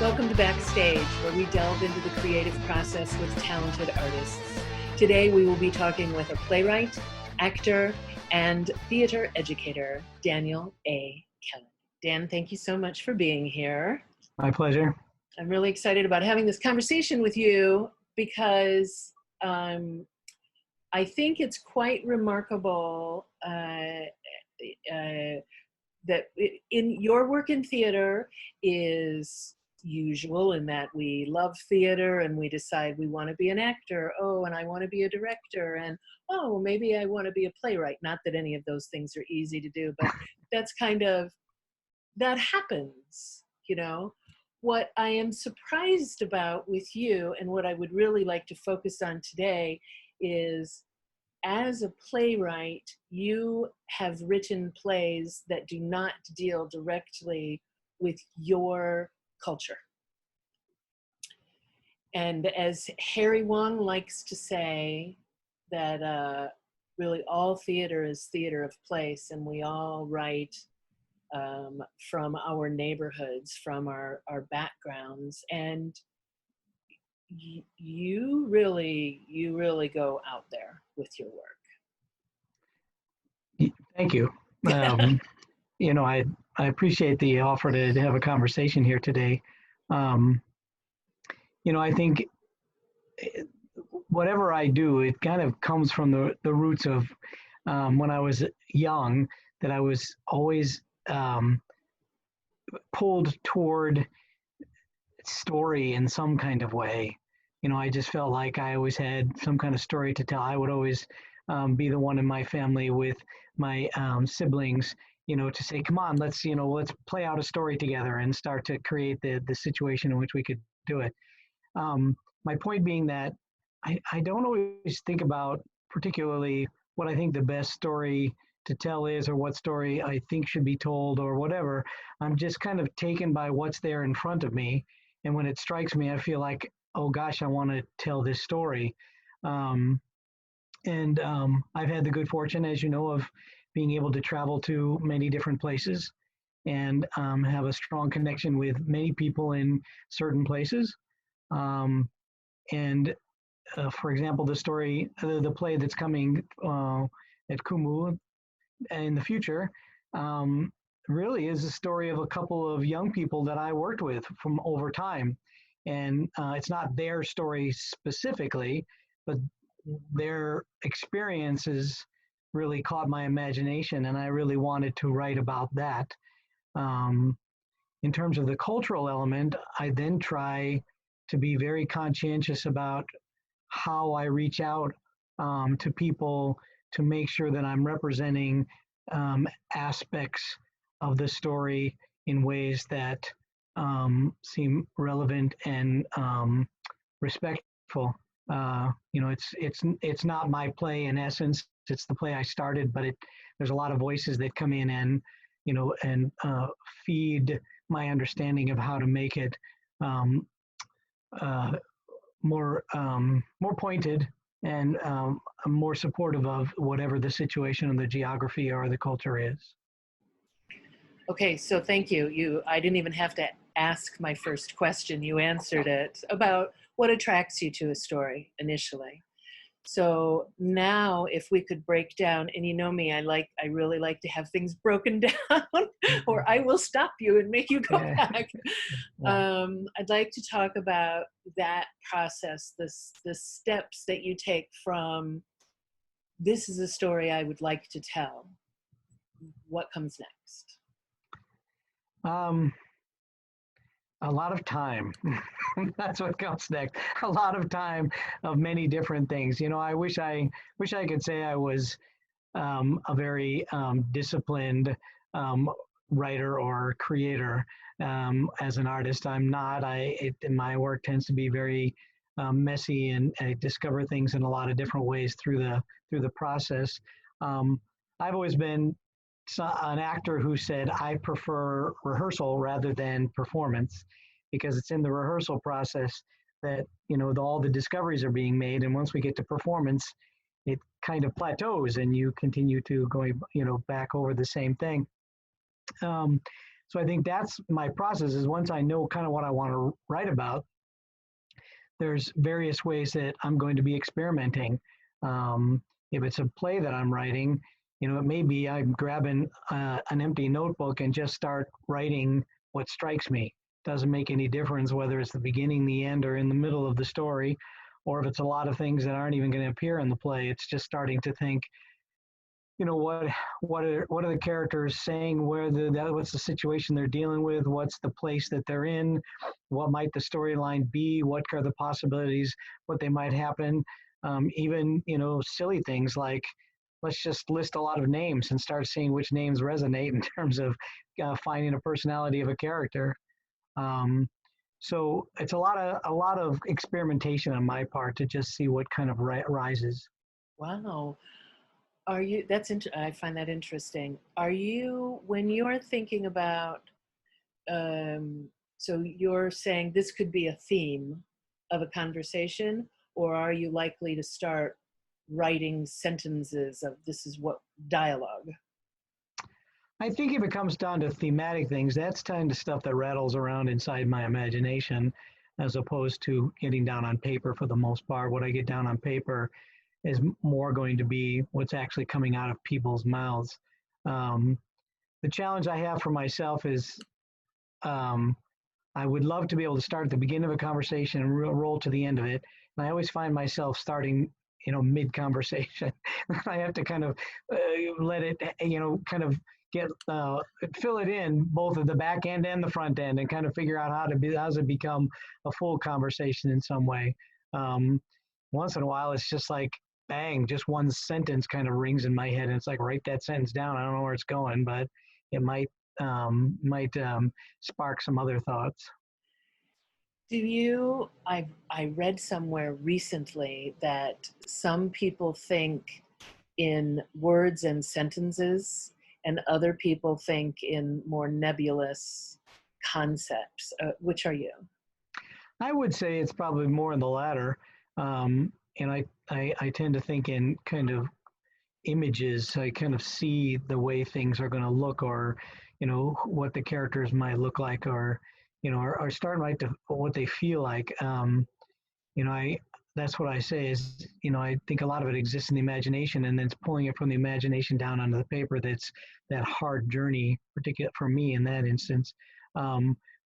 Welcome to Backstage, where we delve into the creative process with talented artists. Today, we will be talking with a playwright, actor, and theater educator, Daniel A. Kelin. Dan, thank you so much for being here. My pleasure. I'm really excited about having this conversation with you because I think it's quite remarkable that in your work in theater is usual in that we love theater and we decide we want to be an actor. Oh, and I want to be a director. And oh, maybe I want to be a playwright. Not that any of those things are easy to do, but that's kind of, that happens, you know. What I am surprised about with you and what I would really like to focus on today is, as a playwright, you have written plays that do not deal directly with your culture. And as Harry Wong likes to say, that really all theater is theater of place, and we all write from our neighborhoods, from our backgrounds, and you really go out there with your work. Thank you. You know, I appreciate the offer to have a conversation here today. You know, I think whatever I do, it kind of comes from the roots of when I was young, that I was always pulled toward story in some kind of way. You know, I just felt like I always had some kind of story to tell. I would always be the one in my family with my siblings, you know, to say, come on, let's play out a story together and start to create the situation in which we could do it. My point being that I don't always think about particularly what I think the best story to tell is, or what story I think should be told, or whatever. I'm just kind of taken by what's there in front of me. And when it strikes me, I feel like, oh gosh, I want to tell this story. I've had the good fortune, as you know, of being able to travel to many different places and have a strong connection with many people in certain places. For example, the play that's coming at Kumu in the future really is a story of a couple of young people that I worked with from over time. And it's not their story specifically, but their experiences really caught my imagination, and I really wanted to write about that. In terms of the cultural element, I then try to be very conscientious about how I reach out to people to make sure that I'm representing aspects of the story in ways that seem relevant and respectful. You know, it's not my play in essence. It's the play I started, but there's a lot of voices that come in and, you know, and feed my understanding of how to make it more pointed and more supportive of whatever the situation of the geography or the culture is. Okay, so thank you. I didn't even have to ask my first question. You answered it about what attracts you to a story initially. So now if we could break down, and you know me, I really like to have things broken down or I will stop you and make you go back. I'd like to talk about that process, the steps that you take from, this is a story I would like to tell. What comes next? A lot of time. That's what comes next. A lot of time of many different things. You know, I wish I could say I was a very disciplined writer or creator as an artist. I'm not. My work tends to be very messy, and I discover things in a lot of different ways through the process. I've always been an actor who said, I prefer rehearsal rather than performance, because it's in the rehearsal process that, you know, all the discoveries are being made. And once we get to performance, it kind of plateaus and you continue to go, you know, back over the same thing. So I think that's my process, is once I know kind of what I want to write about, there's various ways that I'm going to be experimenting. If it's a play that I'm writing, you know, it may be I'm grabbing an empty notebook and just start writing what strikes me. Doesn't make any difference whether it's the beginning, the end, or in the middle of the story, or if it's a lot of things that aren't even going to appear in the play. It's just starting to think, you know, what are the characters saying, what's the situation they're dealing with, what's the place that they're in, what might the storyline be, what are the possibilities, what they might happen. Even, you know, silly things like, let's just list a lot of names and start seeing which names resonate in terms of finding a personality of a character. So it's a lot of experimentation on my part to just see what kind of rises. Wow. Are you, I find that interesting. Are you, when you're thinking about, so you're saying this could be a theme of a conversation, or are you likely to start writing sentences of this is what dialogue? I think if it comes down to thematic things, that's kind of stuff that rattles around inside my imagination, as opposed to getting down on paper for the most part. What I get down on paper is more going to be what's actually coming out of people's mouths. The challenge I have for myself is I would love to be able to start at the beginning of a conversation and roll to the end of it. And I always find myself starting, you know, mid-conversation. I have to kind of let it, you know, kind of get fill it in both at the back end and the front end, and kind of figure out how does it become a full conversation in some way. Once in a while, it's just like bang, just one sentence kind of rings in my head, and it's like, write that sentence down. I don't know where it's going, but it might spark some other thoughts. Do you, I read somewhere recently that some people think in words and sentences, and other people think in more nebulous concepts. Which are you? I would say it's probably more in the latter. And I tend to think in kind of images. I kind of see the way things are going to look, or, you know, what the characters might look like, or, you know, or start right to what they feel like. You know, that's what I say is, you know, I think a lot of it exists in the imagination, and then it's pulling it from the imagination down onto the paper. That's that hard journey, particularly for me in that instance,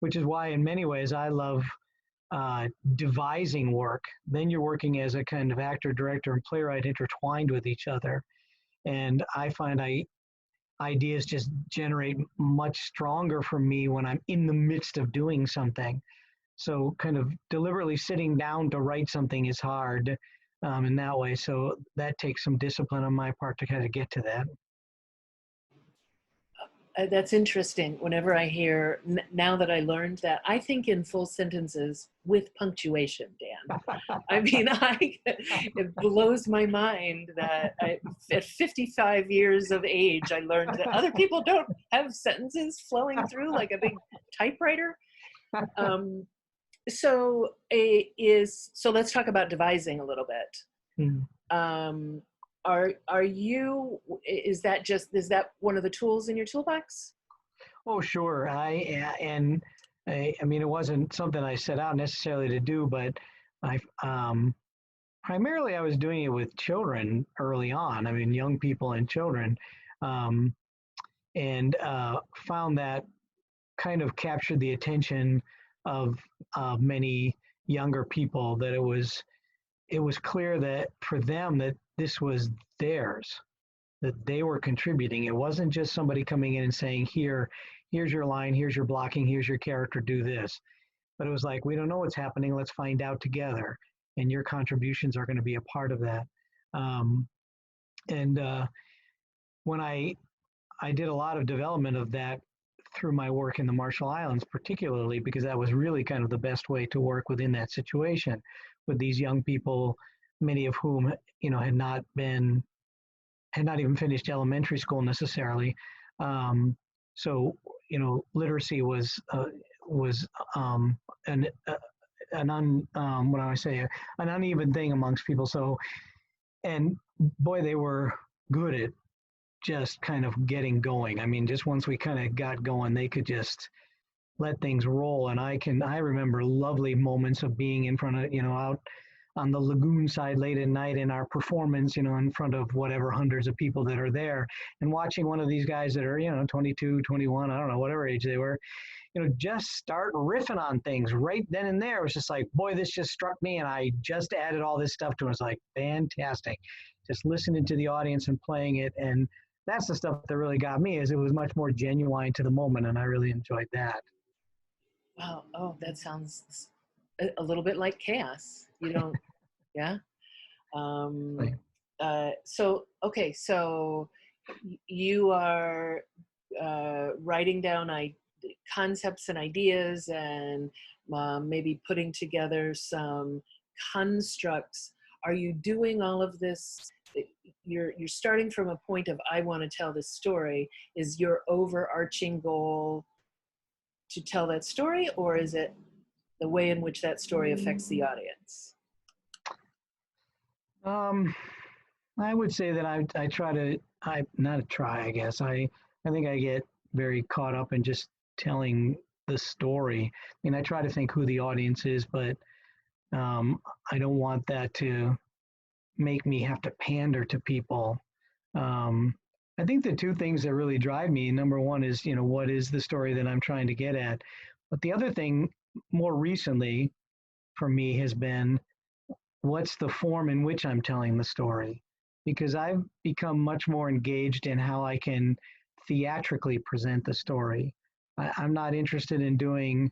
which is why in many ways I love devising work. Then you're working as a kind of actor, director, and playwright intertwined with each other. And I find ideas just generate much stronger for me when I'm in the midst of doing something. So kind of deliberately sitting down to write something is hard in that way. So that takes some discipline on my part to kind of get to that. That's interesting. Whenever I hear, now that I learned that, I think in full sentences with punctuation, Dan. I mean, it blows my mind that at 55 years of age, I learned that other people don't have sentences flowing through like a big typewriter. So let's talk about devising a little bit. Mm. Are you, is that one of the tools in your toolbox? Oh, sure. I mean, it wasn't something I set out necessarily to do, but primarily I was doing it with children early on. I mean, young people and children, and found that kind of captured the attention of many younger people, that it was clear that for them that this was theirs, that they were contributing. It wasn't just somebody coming in and saying, here's your line, here's your blocking, here's your character, do this. But it was like, we don't know what's happening, let's find out together. And your contributions are going to be a part of that. When I did a lot of development of that through my work in the Marshall Islands, particularly because that was really kind of the best way to work within that situation with these young people, many of whom, you know, had not even finished elementary school necessarily. So, you know, literacy was an uneven thing amongst people. So, and boy, they were good just kind of getting going. I mean, just once we kind of got going, they could just let things roll. And I remember lovely moments of being in front of, out on the lagoon side late at night in our performance, in front of whatever hundreds of people that are there, and watching one of these guys that are, 22, 21, I don't know, whatever age they were, just start riffing on things right then and there. It was just like, boy, this just struck me, and I just added all this stuff to it. It's like, fantastic. Just listening to the audience and playing it. And that's the stuff that really got me, is it was much more genuine to the moment, and I really enjoyed that. Wow. Oh, that sounds a little bit like chaos. You don't, yeah. Right. Okay, so you are writing down concepts and ideas, and maybe putting together some constructs. Are you doing all of this? You're starting from a point of, I want to tell this story. Is your overarching goal to tell that story, or is it the way in which that story affects the audience? I would say that I think I get very caught up in just telling the story. I mean, I try to think who the audience is, but I don't want that to make me have to pander to people. I think the two things that really drive me, number one is, what is the story that I'm trying to get at? But the other thing more recently for me has been, what's the form in which I'm telling the story? Because I've become much more engaged in how I can theatrically present the story. I'm not interested in doing,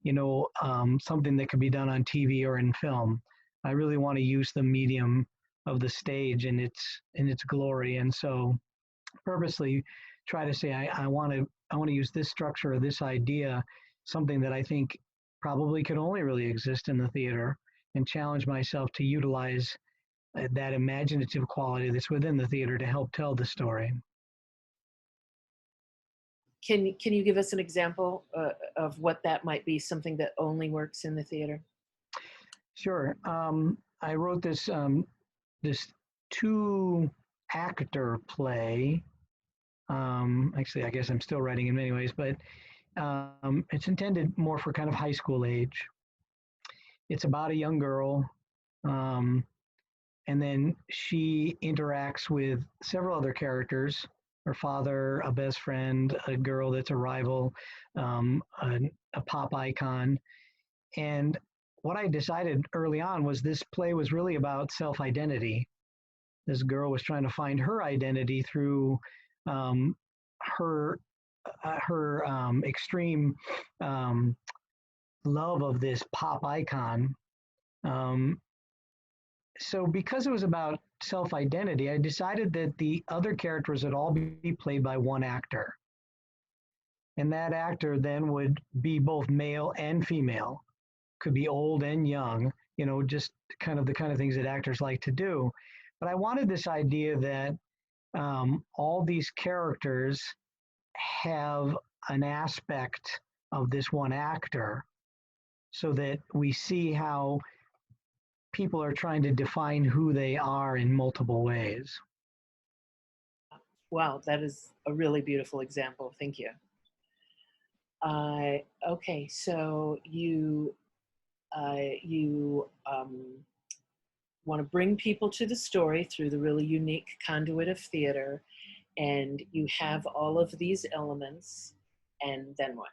something that could be done on TV or in film. I really want to use the medium of the stage in its glory, and so purposely try to say I want to use this structure or this idea, something that I think probably could only really exist in the theater, and challenge myself to utilize that imaginative quality that's within the theater to help tell the story. Can you give us an example of what that might be, something that only works in the theater? Sure. I wrote this 2-actor play. Actually, I guess I'm still writing in many ways, but it's intended more for kind of high school age. It's about a young girl, and then she interacts with several other characters: her father, a best friend, a girl that's a rival, a pop icon. And what I decided early on was this play was really about self-identity. This girl was trying to find her identity through her extreme love of this pop icon. So because it was about self-identity, I decided that the other characters would all be played by one actor. And that actor then would be both male and female, could be old and young, just kind of the kind of things that actors like to do. But I wanted this idea that all these characters have an aspect of this one actor, so that we see how people are trying to define who they are in multiple ways. Wow, that is a really beautiful example. Thank you. Okay, so you want to bring people to the story through the really unique conduit of theater, and you have all of these elements, and then what?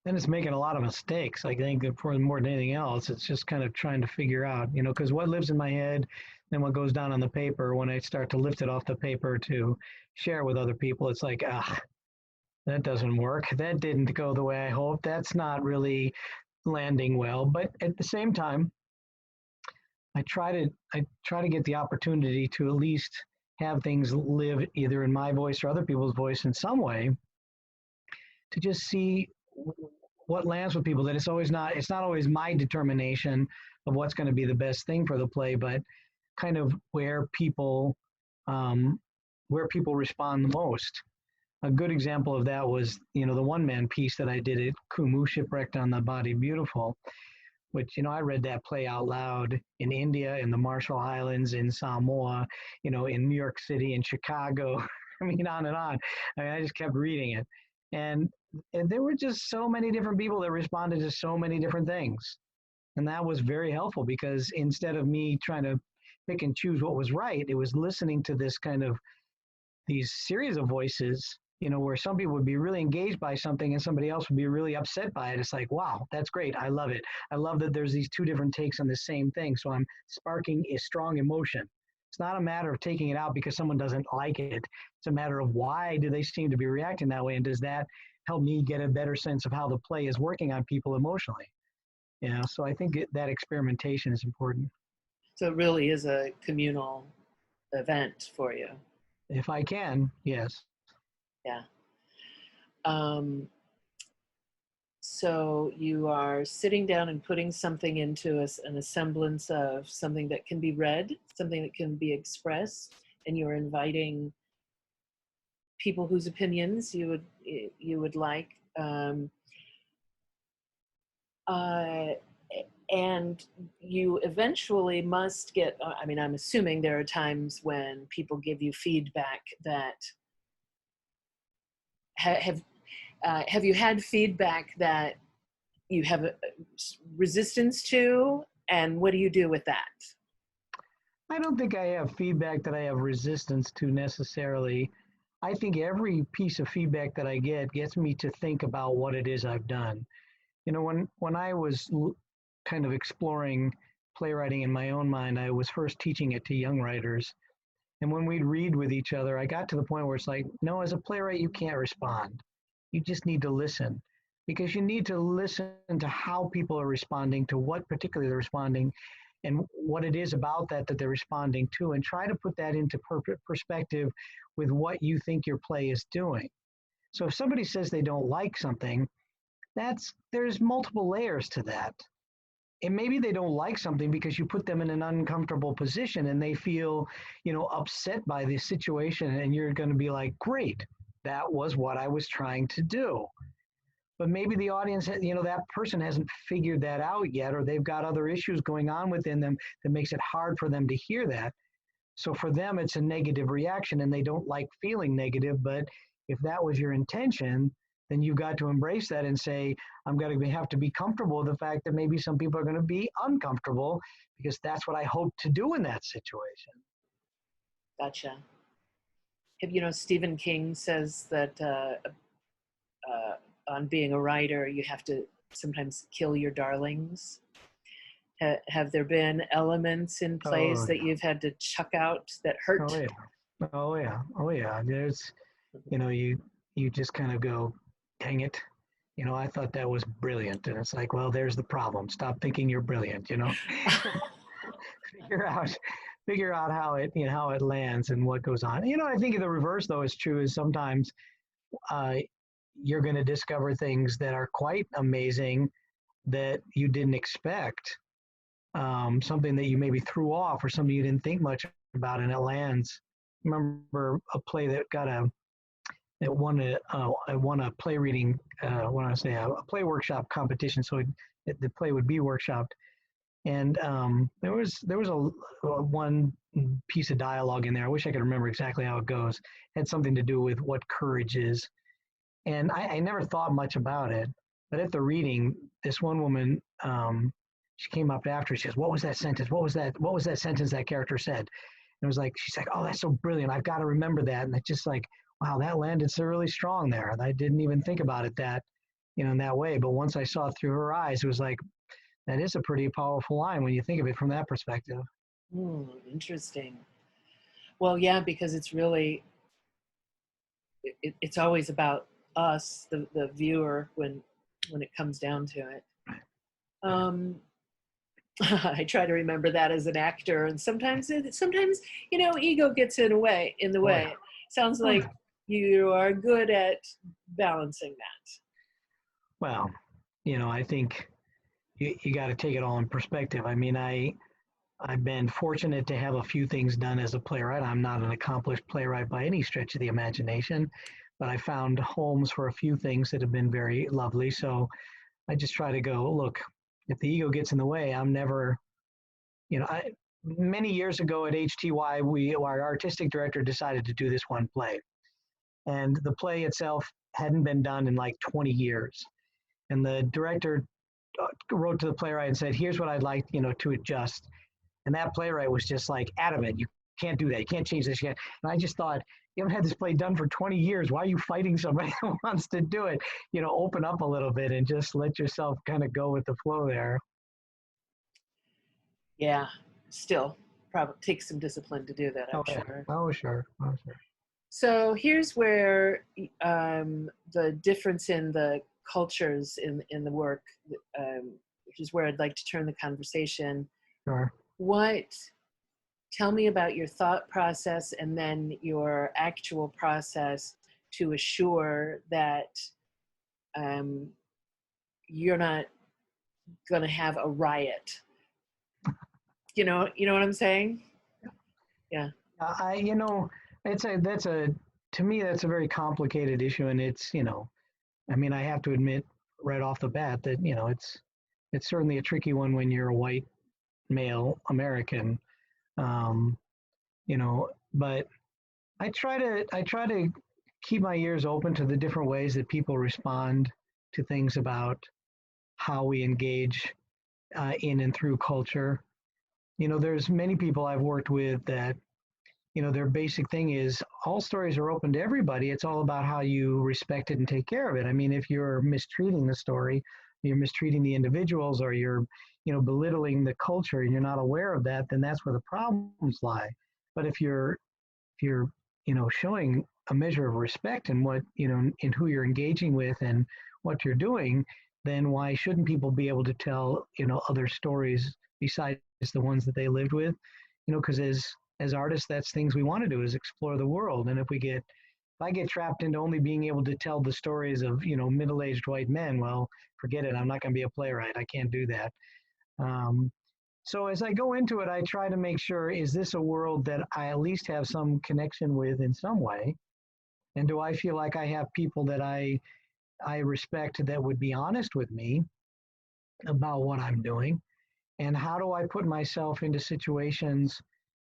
Then it's making a lot of mistakes. I think that more than anything else, it's just kind of trying to figure out, because what lives in my head and what goes down on the paper, when I start to lift it off the paper to share with other people, it's like, that doesn't work. That didn't go the way I hoped. That's not really landing well. But at the same time, I try to get the opportunity to at least have things live either in my voice or other people's voice in some way, to just see what lands with people. That it's not always my determination of what's going to be the best thing for the play, but kind of where people respond the most. A good example of that was, the one-man piece that I did at Kumu, Shipwrecked on the Body Beautiful, which, I read that play out loud in India, in the Marshall Islands, in Samoa, in New York City, in Chicago. I mean, on and on. I mean, I just kept reading it. And there were just so many different people that responded to so many different things. And that was very helpful, because instead of me trying to pick and choose what was right, it was listening to these series of voices, where some people would be really engaged by something and somebody else would be really upset by it. It's like, wow, that's great. I love it. I love that there's these two different takes on the same thing. So I'm sparking a strong emotion. It's not a matter of taking it out because someone doesn't like it. It's a matter of why do they seem to be reacting that way? And does that help me get a better sense of how the play is working on people emotionally? So I think that experimentation is important. So it really is a communal event for you. If I can, yes. Yeah. So you are sitting down and putting something into an semblance of something that can be read, something that can be expressed, and you're inviting people whose opinions you would like. And you eventually must get, I mean, I'm assuming there are times when people give you feedback that have you had feedback that you have a resistance to, and what do you do with that? I don't think I have feedback that I have resistance to necessarily. I think every piece of feedback that I get gets me to think about what it is I've done. When I was kind of exploring playwriting in my own mind, I was first teaching it to young writers. And when we'd read with each other, I got to the point where it's like, no, as a playwright, you can't respond. You just need to listen, because you need to listen to how people are responding, to what particularly they're responding, and what it is about that they're responding to, and try to put that into perspective with what you think your play is doing. So if somebody says they don't like something, there's multiple layers to that. And maybe they don't like something because you put them in an uncomfortable position and they feel, upset by the situation, and you're going to be like, great, that was what I was trying to do. But maybe the audience, that person hasn't figured that out yet, or they've got other issues going on within them that makes it hard for them to hear that. So for them, it's a negative reaction, and they don't like feeling negative. But if that was your intention, then you've got to embrace that and say, I'm going to have to be comfortable with the fact that maybe some people are going to be uncomfortable, because that's what I hope to do in that situation. Gotcha. Stephen King says that on being a writer, you have to sometimes kill your darlings. Have there been elements in plays that you've had to chuck out that hurt? Oh yeah. There's, you just kind of go, dang it. I thought that was brilliant. And it's like, well, there's the problem. Stop thinking you're brilliant, figure out how it lands and what goes on. I think the reverse though is true, is sometimes you're going to discover things that are quite amazing that you didn't expect. Something that you maybe threw off, or something you didn't think much about, and it lands. I remember a play that won a play reading, a play workshop competition. So the play would be workshopped, and there was one piece of dialogue in there. I wish I could remember exactly how it goes. It had something to do with what courage is, and I never thought much about it. But at the reading, this one woman, she came up after. She says, "What was that sentence? What was that sentence that character said?" And it was like, she's like, "Oh, that's so brilliant. I've got to remember that." And it's just like, wow, that landed so really strong there. I didn't even think about it in that way. But once I saw it through her eyes, it was like, that is a pretty powerful line when you think of it from that perspective. Interesting. Well, yeah, because it's really, it's always about us, the viewer, when it comes down to it. I try to remember that as an actor, and sometimes ego gets in the way. Yeah. Sounds like you are good at balancing that. Well, I think you got to take it all in perspective. I mean, I've been fortunate to have a few things done as a playwright. I'm not an accomplished playwright by any stretch of the imagination, but I found homes for a few things that have been very lovely. So I just try to go, look, if the ego gets in the way, I'm never, many years ago at HTY, our artistic director decided to do this one play. And the play itself hadn't been done in like 20 years. And the director wrote to the playwright and said, here's what I'd like, to adjust. And that playwright was just like adamant, you can't do that. You can't change this yet. And I just thought, you haven't had this play done for 20 years. Why are you fighting somebody who wants to do it? Open up a little bit and just let yourself kind of go with the flow there. Yeah, still probably takes some discipline to do that, I'm sure. Oh, sure. So here's where the difference in the cultures in the work, which is where I'd like to turn the conversation. Sure. Tell me about your thought process and then your actual process to assure that you're not going to have a riot. You know what I'm saying? Yeah. To me, that's a very complicated issue. And it's, I have to admit right off the bat that, it's certainly a tricky one when you're a white male American. But I try to keep my ears open to the different ways that people respond to things about how we engage in and through culture. There's many people I've worked with that, their basic thing is all stories are open to everybody. It's all about how you respect it and take care of it. I mean, if you're mistreating the story, you're mistreating the individuals, or you're, belittling the culture and you're not aware of that, then that's where the problems lie. But if you're, showing a measure of respect in what, in who you're engaging with and what you're doing, then why shouldn't people be able to tell, other stories besides the ones that they lived with? Because as artists, that's things we want to do, is explore the world. And if I get trapped into only being able to tell the stories of, middle-aged white men, well, forget it. I'm not going to be a playwright. I can't do that. So as I go into it, I try to make sure, is this a world that I at least have some connection with in some way? And do I feel like I have people that I respect that would be honest with me about what I'm doing? And how do I put myself into situations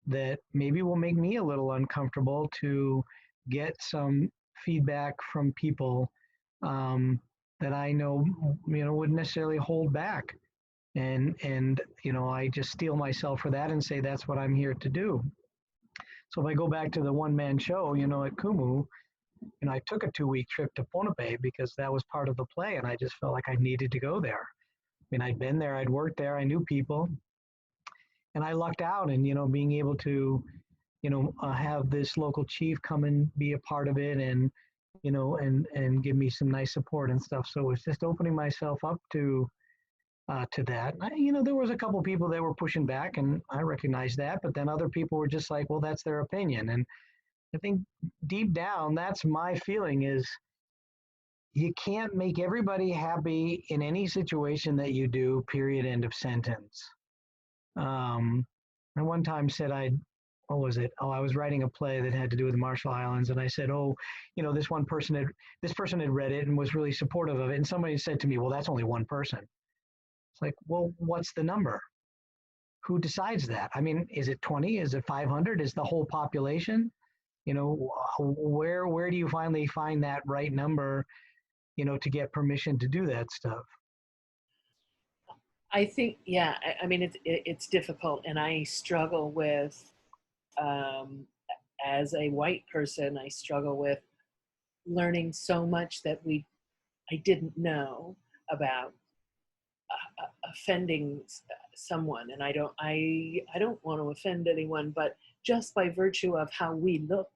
that maybe will make me a little uncomfortable to get some feedback from people that I know, wouldn't necessarily hold back. And I just steel myself for that and say, that's what I'm here to do. So if I go back to the one-man show, at Kumu, I took a 2-week trip to Ponape because that was part of the play, and I just felt like I needed to go there. I mean, I'd been there, I'd worked there, I knew people, and I lucked out. And, being able to, have this local chief come and be a part of it and, and give me some nice support and stuff. So it's just opening myself up to that. There was a couple of people that were pushing back, and I recognized that, but then other people were just like, well, that's their opinion. And I think deep down, that's my feeling, is you can't make everybody happy in any situation that you do, period, end of sentence. I one time said what was it? Oh, I was writing a play that had to do with the Marshall Islands. And I said, this person had read it and was really supportive of it. And somebody said to me, well, that's only one person. It's like, well, what's the number? Who decides that? I mean, is it 20? Is it 500? Is the whole population? Where do you finally find that right number, to get permission to do that stuff? I think, yeah, I mean, it's difficult, and I struggle with, as a white person, I struggle with learning so much that I didn't know about offending someone, and I don't want to offend anyone, but just by virtue of how we look,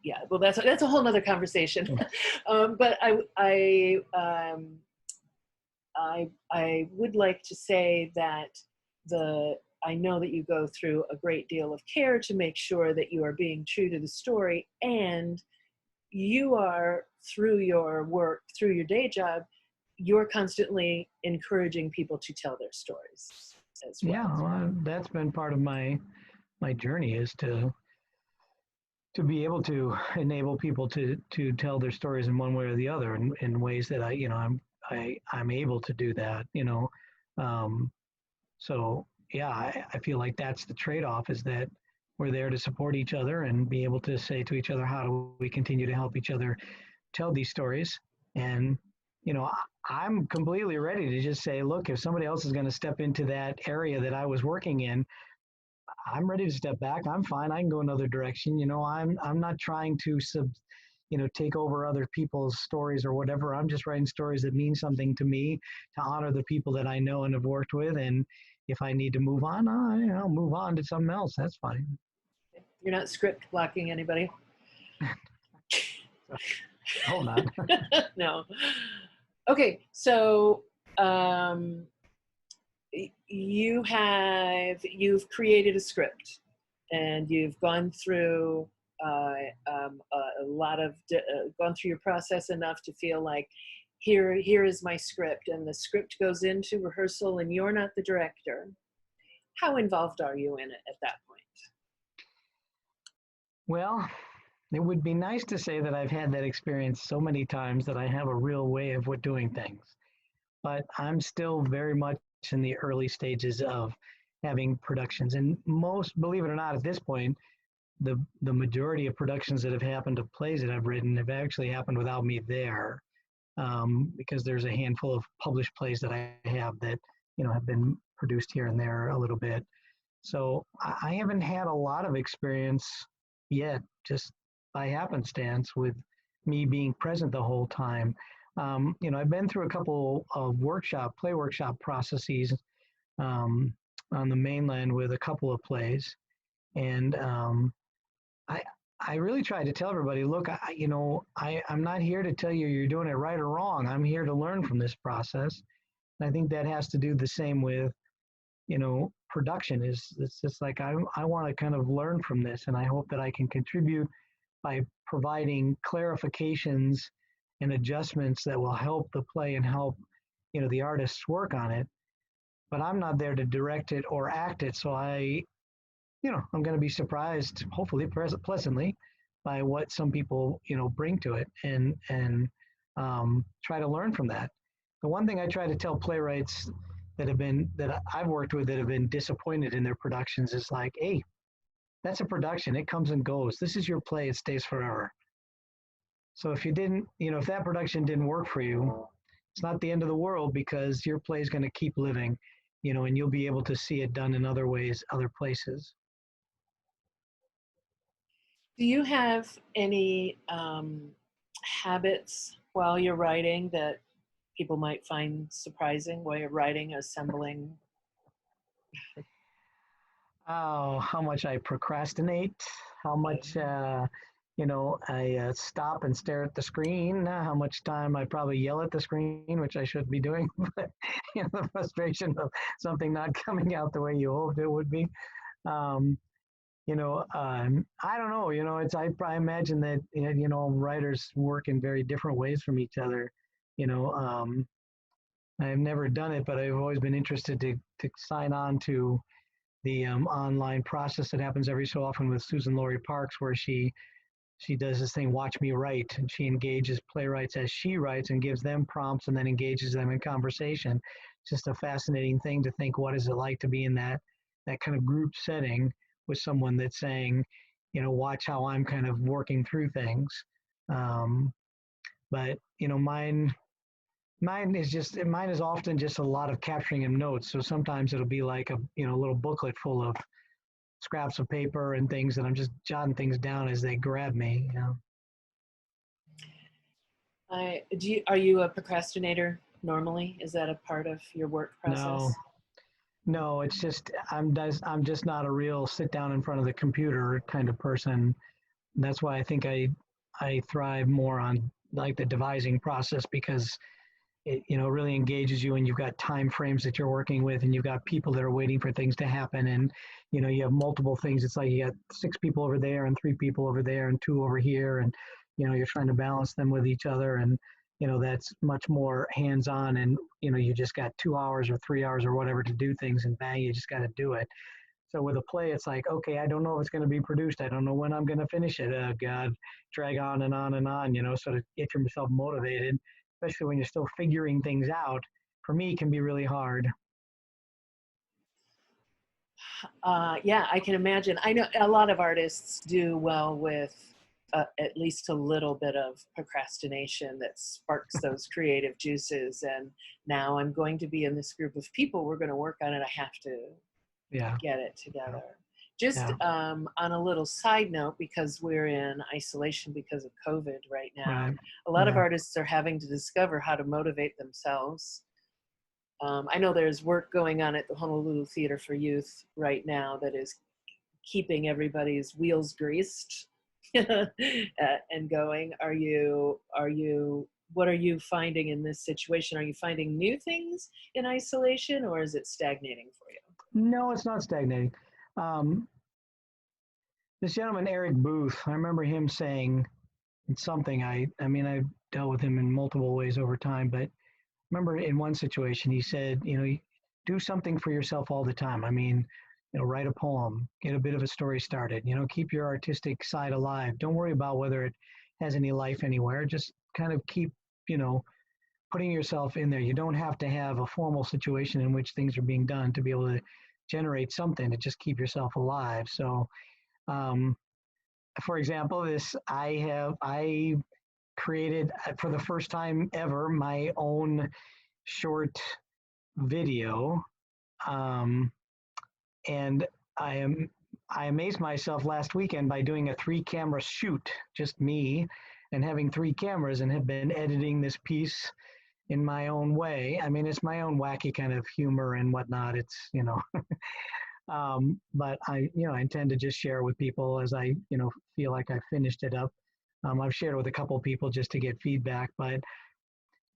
yeah, well, that's a whole nother conversation. But I would like to say that I know that you go through a great deal of care to make sure that you are being true to the story, and you are, through your work, through your day job, you're constantly encouraging people to tell their stories as well. Yeah, well, that's been part of my journey, is to be able to enable people to tell their stories in one way or the other, in ways that I'm able to do that, Um, so yeah, I feel like that's the trade-off, is that we're there to support each other and be able to say to each other, how do we continue to help each other tell these stories? And, I'm completely ready to just say, look, if somebody else is going to step into that area that I was working in, I'm ready to step back. I'm fine. I can go another direction. I'm not trying to take over other people's stories or whatever. I'm just writing stories that mean something to me, to honor the people that I know and have worked with. And if I need to move on, I'll move on to something else. That's fine. You're not script blocking anybody? Hold on. No. Okay, so you've created a script, and you've gone through a lot of gone through your process enough to feel like here is my script, and the script goes into rehearsal, and you're not the director. How involved are you in it at that point? Well, it would be nice to say that I've had that experience so many times that I have a real way of doing things, but I'm still very much in the early stages of having productions. And most, believe it or not, at this point, the majority of productions that have happened, of plays that I've written, have actually happened without me there, because there's a handful of published plays that I have that have been produced here and there a little bit. So I haven't had a lot of experience yet, just by happenstance, with me being present the whole time. I've been through a couple of play workshop processes on the mainland with a couple of plays, and I I really try to tell everybody, look, I'm not here to tell you you're doing it right or wrong. I'm here to learn from this process. And I think that has to do the same with production. It's just like I want to kind of learn from this, and I hope that I can contribute by providing clarifications and adjustments that will help the play and help the artists work on it. But I'm not there to direct it or act it, so I'm going to be surprised, hopefully pleasantly, by what some people bring to it, and try to learn from that. The one thing I try to tell playwrights that I've worked with that have been disappointed in their productions is like, hey, that's a production. It comes and goes. This is your play. It stays forever. So if if that production didn't work for you, it's not the end of the world, because your play is going to keep living, and you'll be able to see it done in other ways, other places. Do you have any habits while you're writing that people might find surprising while you're writing, assembling? Oh, how much I procrastinate, how much, I stop and stare at the screen, how much time I probably yell at the screen, which I should be doing, but the frustration of something not coming out the way you hoped it would be. I don't know, I imagine that, writers work in very different ways from each other. I've never done it, but I've always been interested to sign on to the online process that happens every so often with Susan Laurie Parks, where she does this thing, Watch Me Write, and she engages playwrights as she writes and gives them prompts and then engages them in conversation. It's just a fascinating thing to think, what is it like to be in that kind of group setting with someone that's saying, watch how I'm kind of working through things. But mine is often just a lot of capturing in notes. So sometimes it'll be like a little booklet full of scraps of paper and things that I'm just jotting things down as they grab me. Are you a procrastinator normally? Is that a part of your work process? No, it's just I'm just not a real sit down in front of the computer kind of person. That's why I think I thrive more on like the devising process, because it really engages you, and you've got time frames that you're working with, and you've got people that are waiting for things to happen, and you have multiple things. It's like you got 6 people over there and 3 people over there and 2 over here, and you're trying to balance them with each other, and that's much more hands-on, and you just got 2 hours or 3 hours or whatever to do things, and bang, you just got to do it. So with a play, it's like, okay, I don't know if it's going to be produced. I don't know when I'm going to finish it. Oh God, drag on and on and on, so to get yourself motivated, especially when you're still figuring things out, for me can be really hard. Yeah, I can imagine. I know a lot of artists do well with at least a little bit of procrastination that sparks those creative juices. And now I'm going to be in this group of people. We're going to work on it. I have to Yeah. get it Yeah. together. Just Yeah. on a little side note, because we're in isolation because of COVID right now, Right. a lot of Yeah. artists are having to discover how to motivate themselves. I know there's work going on at the Honolulu Theatre for Youth right now that is keeping everybody's wheels greased and going. What are you finding in this situation? Are you finding new things in isolation, or is it stagnating for you? No, it's not stagnating. Um, this gentleman, Eric Booth, I remember him saying something. I mean, I've dealt with him in multiple ways over time, but remember in one situation, he said, do something for yourself all the time. I mean, write a poem, get a bit of a story started, keep your artistic side alive. Don't worry about whether it has any life anywhere. Just kind of keep, putting yourself in there. You don't have to have a formal situation in which things are being done to be able to generate something to just keep yourself alive. So, um, for example, I created for the first time ever my own short video, um, and I amazed myself last weekend by doing a 3-camera shoot, just me, and having 3 cameras, and have been editing this piece in my own way. I mean, it's my own wacky kind of humor and whatnot. It's but I intend to just share with people as I feel like I finished it up. I've shared it with a couple of people just to get feedback, but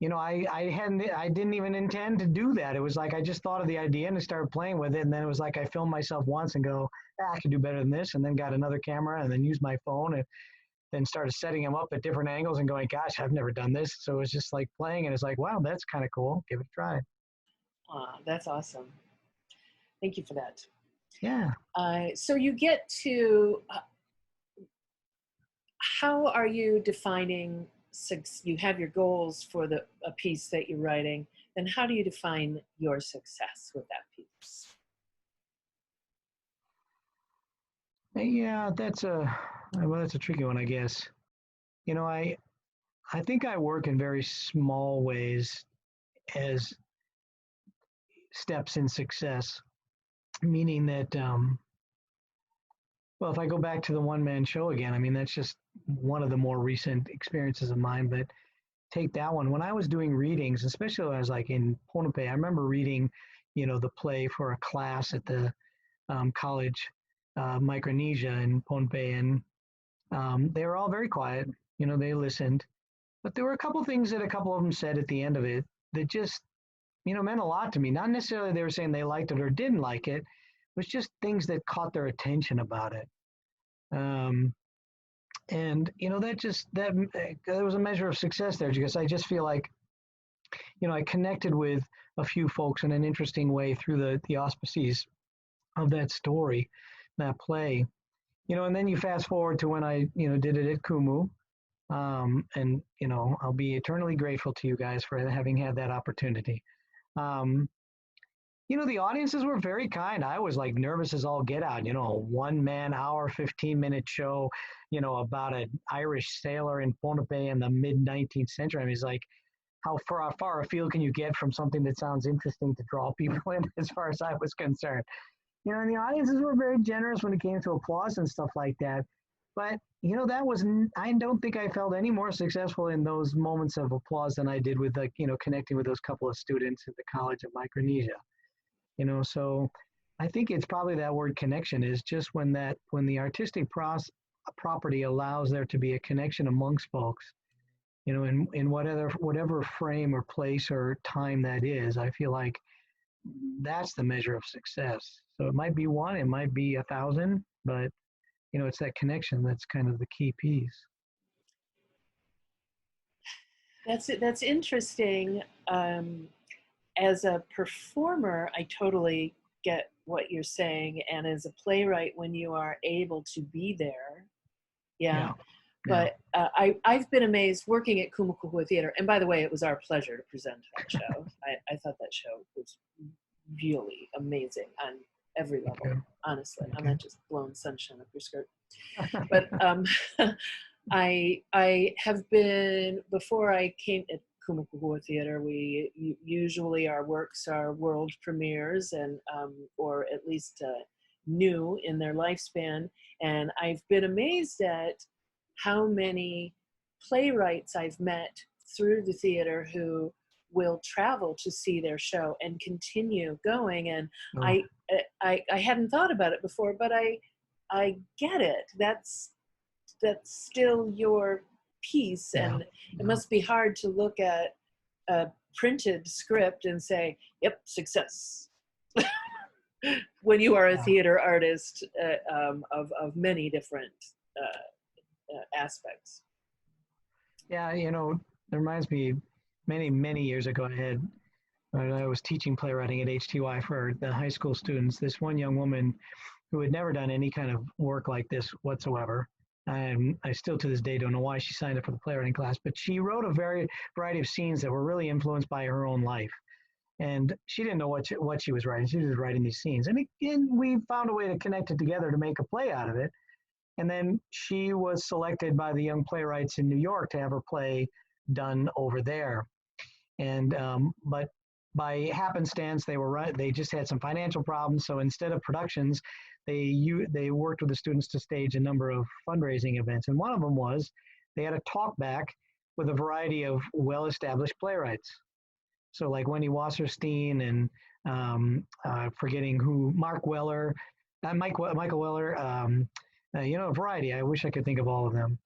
I didn't even intend to do that. It was like I just thought of the idea and I started playing with it, and then it was like I filmed myself once and go, I could do better than this, and then got another camera and then used my phone and then started setting them up at different angles and going, gosh, I've never done this. So it was just like playing, and it's like, wow, that's kind of cool. Give it a try. That's awesome. Thank you for that. Yeah. So you get to, how are you defining, you have your goals for a piece that you're writing, then how do you define your success with that piece? Yeah, that's a tricky one, I guess. I think I work in very small ways as steps in success, meaning that well, if I go back to the one-man show again, I mean, that's just one of the more recent experiences of mine, but take that one. When I was doing readings, especially when I was like in Pohnpei, I remember reading, the play for a class at the college, Micronesia in Pohnpei, and they were all very quiet. They listened, but there were a couple things that a couple of them said at the end of it that just, meant a lot to me. Not necessarily they were saying they liked it or didn't like it. It was just things that caught their attention about it. And that was a measure of success there, because I just feel like I connected with a few folks in an interesting way through the auspices of that story, that play. And then you fast forward to when I did it at Kumu, and I'll be eternally grateful to you guys for having had that opportunity. um, the audiences were very kind. I was like nervous as all get out, a 1-man hour, 15-minute show, about an Irish sailor in Pohnpei in the mid 19th century. I mean, it's like, how far afield can you get from something that sounds interesting to draw people in, as far as I was concerned? And the audiences were very generous when it came to applause and stuff like that. But, I don't think I felt any more successful in those moments of applause than I did with, like, connecting with those couple of students at the College of Micronesia. So I think it's probably that word connection is just when the artistic property allows there to be a connection amongst folks, in whatever frame or place or time that is. I feel like that's the measure of success. So it might be one, it might be 1,000, but it's that connection that's kind of the key piece. That's interesting. As a performer, I totally get what you're saying. And as a playwright, when you are able to be there, yeah. Yeah. But I've been amazed working at Kumakuhua Theater. And by the way, it was our pleasure to present that show. I thought that show was really amazing on every level, Okay. honestly. I'm Okay. not just blowing sunshine up your skirt. But I have been, before I came at Kumakuhua Theater, we usually our works are world premieres and or at least new in their lifespan. And I've been amazed at how many playwrights I've met through the theater who will travel to see their show and continue going. And Oh, I hadn't thought about it before, but I get it. That's still your piece, yeah. and it Yeah. must be hard to look at a printed script and say, "Yep, success." When you are a Yeah. theater artist of many different aspects. Yeah, you know, it reminds me many years ago when I was teaching playwriting at HTY for the high school students, this one young woman who had never done any kind of work like this whatsoever. And I still to this day don't know why she signed up for the playwriting class, but she wrote a variety of scenes that were really influenced by her own life. And she didn't know what she was writing. She was just writing these scenes. And again, we found a way to connect it together to make a play out of it. And then she was selected by the young playwrights in New York to have her play done over there. And but by happenstance, they just had some financial problems. So instead of productions, they worked with the students to stage a number of fundraising events. And one of them was they had a talk back with a variety of well-established playwrights. So like Wendy Wasserstein and forgetting who, Mark Weller, Michael Weller, a variety. I wish I could think of all of them.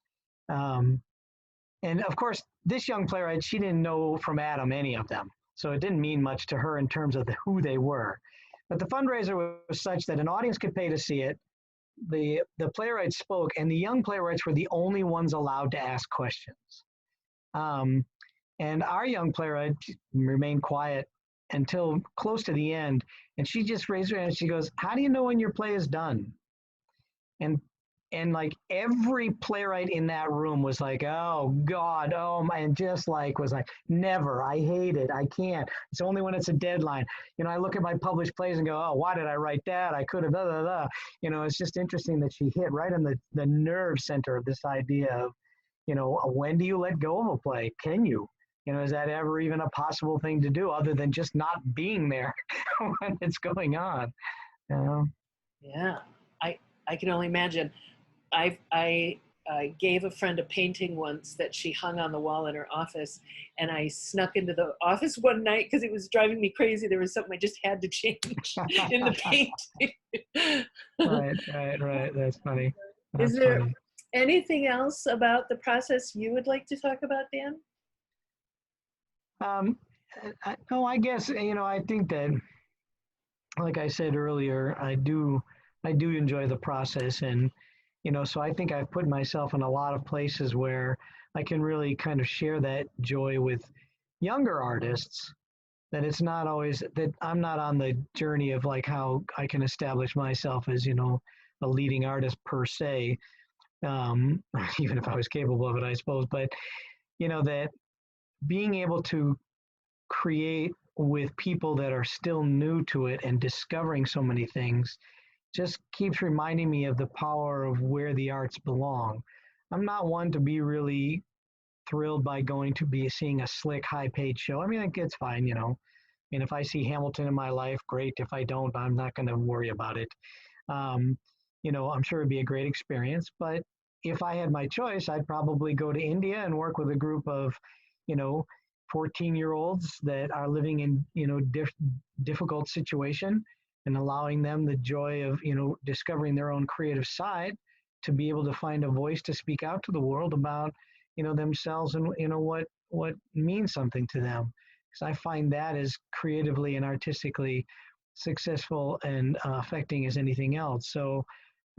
And of course, this young playwright, she didn't know from Adam any of them. So it didn't mean much to her in terms of who they were. But the fundraiser was such that an audience could pay to see it. The playwrights spoke, and the young playwrights were the only ones allowed to ask questions. And our young playwright remained quiet until close to the end. And she just raised her hand and she goes, "How do you know when your play is done?" And like every playwright in that room was like, "Oh God, oh my," and just like was like, "Never, I hate it, I can't. It's only when it's a deadline." I look at my published plays and go, "Oh, why did I write that? I could have blah blah blah." It's just interesting that she hit right on the nerve center of this idea of, when do you let go of a play? Can you? Is that ever even a possible thing to do other than just not being there when it's going on? Yeah, I can only imagine. I gave a friend a painting once that she hung on the wall in her office, and I snuck into the office one night because it was driving me crazy. There was something I just had to change in the painting. Right. That's funny. Is That's there funny. anything else about the process you would like to talk about, Dan? Um, no, I guess, I think that, like I said earlier, I do enjoy the process. And, so I think I've put myself in a lot of places where I can really kind of share that joy with younger artists, that it's not always that I'm not on the journey of like how I can establish myself as, a leading artist per se, even if I was capable of it, I suppose. But, that being able to create with people that are still new to it and discovering so many things just keeps reminding me of the power of where the arts belong. I'm not one to be really thrilled by going to be seeing a slick, high paid show. I mean, it gets fine, And if I see Hamilton in my life, great. If I don't, I'm not going to worry about it. Um, I'm sure it'd be a great experience. But if I had my choice, I'd probably go to India and work with a group of, 14-year-olds that are living in, difficult situation, and allowing them the joy of, discovering their own creative side to be able to find a voice to speak out to the world about, themselves and, what means something to them. Because I find that as creatively and artistically successful and affecting as anything else. So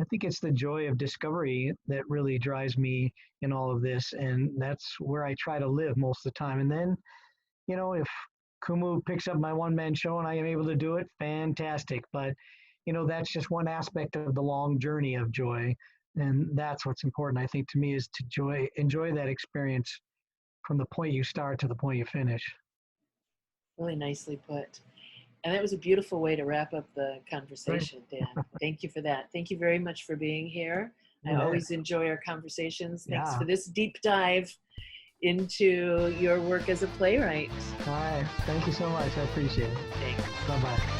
I think it's the joy of discovery that really drives me in all of this. And that's where I try to live most of the time. And then, if Kumu picks up my one-man show and I am able to do it, fantastic. But, that's just one aspect of the long journey of joy. And that's what's important, I think, to me, is to enjoy that experience from the point you start to the point you finish. Really nicely put. And that was a beautiful way to wrap up the conversation, Dan. Thank you for that. Thank you very much for being here. I always enjoy our conversations. Thanks for this deep dive into your work as a playwright. All right. Thank you so much. I appreciate it. Thanks. Bye-bye.